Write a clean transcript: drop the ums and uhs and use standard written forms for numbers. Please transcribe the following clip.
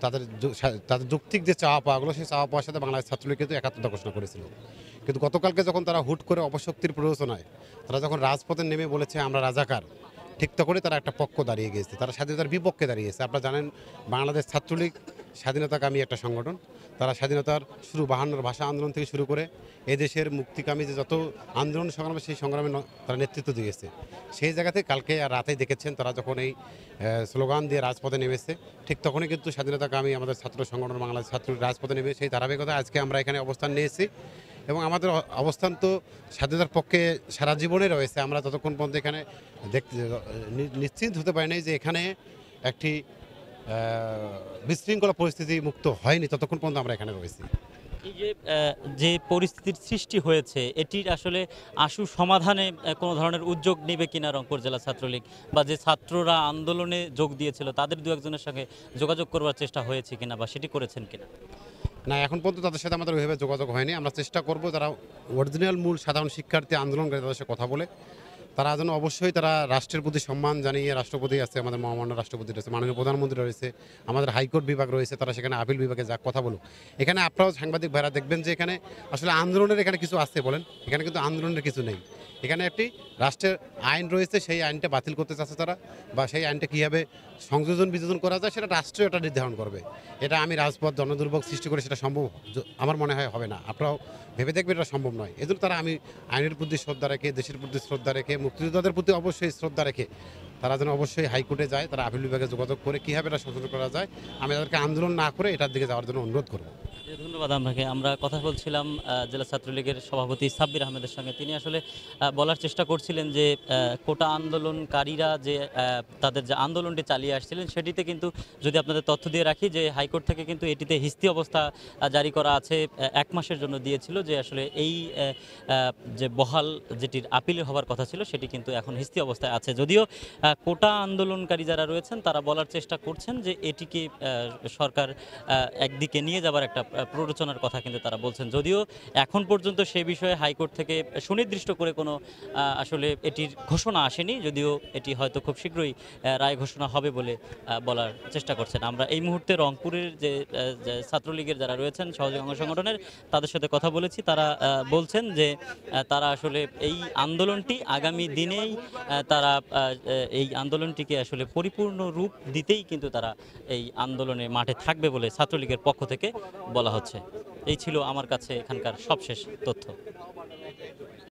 তাদের যৌক্তিক যে চাওয়া পাওয়াগুলো, সেই চাওয়া পাওয়ার সাথে বাংলাদেশ ছাত্রলীগ কিন্তু একাত্মতা ঘোষণা করেছিল। কিন্তু গতকালকে যখন তারা হুট করে অপশক্তির প্ররোচনায় তারা যখন রাজপথে নেমে বলেছে আমরা রাজাকার, ঠিক তখনই তারা একটা পক্ষ দাঁড়িয়ে গিয়েছে, তারা স্বাধীনতার বিপক্ষে দাঁড়িয়েছে। আপনারা জানেন বাংলাদেশ ছাত্রলীগ স্বাধীনতাকামী একটা সংগঠন। তারা স্বাধীনতার শুরু 52 ভাষা আন্দোলন থেকে শুরু করে এদেশের মুক্তিকামী যে যত আন্দোলন সংগ্রামে, সেই সংগ্রামে তারা নেতৃত্ব দিয়েছে। সেই জায়গাতে কালকে আর রাতেই দেখেছেন তারা যখন এই স্লোগান দিয়ে রাজপথে নেমেছে, ঠিক তখনই কিন্তু স্বাধীনতাকামী আমাদের ছাত্র সংগঠন বাংলাদেশ ছাত্রলীগ রাজপথে নেমে সেই ধারাবাহিকতায় আজকে আমরা এখানে অবস্থান নিয়েছি। এবং আমাদের অবস্থান তো স্বাধীনতার পক্ষে সারা জীবনে রয়েছে। আমরা ততক্ষণ পর্যন্ত এখানে দেখতে নিশ্চিন্ত হতে পারি নাই যে এখানে একটি বিশৃঙ্খলা পরিস্থিতি মুক্ত হয়নি, ততক্ষণ পর্যন্ত আমরা এখানে রয়েছি। এই যে যে পরিস্থিতির সৃষ্টি হয়েছে এটির আসলে আশু সমাধানে কোনো ধরনের উদ্যোগ নেবে কিনা রংপুর জেলা ছাত্রলীগ, বা যে ছাত্ররা আন্দোলনে যোগ দিয়েছিল তাদের দু একজনের সঙ্গে যোগাযোগ করবার চেষ্টা হয়েছে কিনা বা সেটি করেছেন কিনা? না, এখন পর্যন্ত তাদের সাথে আমাদের ওইভাবে যোগাযোগ হয়নি। আমরা চেষ্টা করব যারা অরিজিনাল মূল সাধারণ শিক্ষার্থী আন্দোলনকারী তাদের সাথে কথা বলে তারা যেন অবশ্যই তারা রাষ্ট্রের প্রতি সম্মান জানিয়ে, রাষ্ট্রপতি আছে, আমাদের মহামান্য রাষ্ট্রপতি রয়েছে, মাননীয় প্রধানমন্ত্রী রয়েছে, আমাদের হাইকোর্ট বিভাগ রয়েছে, তারা সেখানে আপিল বিভাগে যা কথা বলুক। এখানে আপনারাও সাংবাদিক ভাইরা দেখবেন যে এখানে আসলে আন্দোলনের এখানে কিছু আছে বলেন, এখানে কিন্তু আন্দোলনের কিছু নেই। এখানে একটি রাষ্ট্রের আইন রয়েছে, সেই আইনটা বাতিল করতে চাচ্ছে তারা, বা সেই আইনটা কীভাবে সংযোজন বিযোজন করা যায় সেটা রাষ্ট্র এটা নির্ধারণ করবে। এটা আমি রাজপথ জনদুর্ভোগ সৃষ্টি করে সেটা সম্ভব আমার মনে হয় হবে না। আপনারাও ভেবে দেখবেন এটা সম্ভব নয়। এজন্য তারা আমি আইনের প্রতি শ্রদ্ধা রেখে, দেশের প্রতি শ্রদ্ধা রেখে, মুক্তিযোদ্ধাদের প্রতি অবশ্যই শ্রদ্ধা রেখে তারা যেন অবশ্যই হাইকোর্টে যায়, তারা আপিল বিভাগে যোগাযোগ করে কীভাবে এটা সংশোধন করা যায়, আমি তাদেরকে আন্দোলন না করে এটার দিকে যাওয়ার জন্য অনুরোধ করব। ধন্যবাদ আপনাকে। আমরা কথা বলছিলাম জেলা ছাত্রলীগের সভাপতি সাব্বির আহমেদের সঙ্গে। তিনি আসলে বলার চেষ্টা করছিলেন যে কোটা আন্দোলনকারীরা যে তাদের যে আন্দোলনটি চালিয়ে আসছিলেন সেটিতে কিন্তু, যদি আপনাদের তথ্য দিয়ে রাখি, যে হাইকোর্ট থেকে কিন্তু এটিতে হিস্তি অবস্থা জারি করা আছে, 1 মাসের জন্য দিয়েছিল, যে আসলে এই যে বহাল যেটির আপিল হওয়ার কথা ছিল সেটি কিন্তু এখন হিস্তি অবস্থায় আছে। যদিও কোটা আন্দোলনকারী যারা রয়েছেন তারা বলার চেষ্টা করছেন যে এটিকে সরকার একদিকে নিয়ে যাবার একটা প্ররোচনার কথা কিন্তু তারা বলছেন। যদিও এখন পর্যন্ত সে বিষয়ে হাইকোর্ট থেকে সুনির্দিষ্ট করে কোনো আসলে এটির ঘোষণা আসেনি, যদিও এটি হয়তো খুব শীঘ্রই রায় ঘোষণা হবে বলে বলার চেষ্টা করছেন। আমরা এই মুহূর্তে রংপুরের যে ছাত্রলীগের যারা রয়েছেন সহযোগী অঙ্গ সংগঠনের, তাদের সাথে কথা বলেছি। তারা বলছেন যে তারা আসলে এই আন্দোলনটি আগামী দিনেই তারা এই আন্দোলনটিকে আসলে পরিপূর্ণ রূপ দিতেই কিন্তু তারা এই আন্দোলনে মাঠে থাকবে বলে ছাত্রলীগের পক্ষ থেকে বলা হচ্ছে। এই ছিল আমার কাছে এখানকার সবশেষ তথ্য।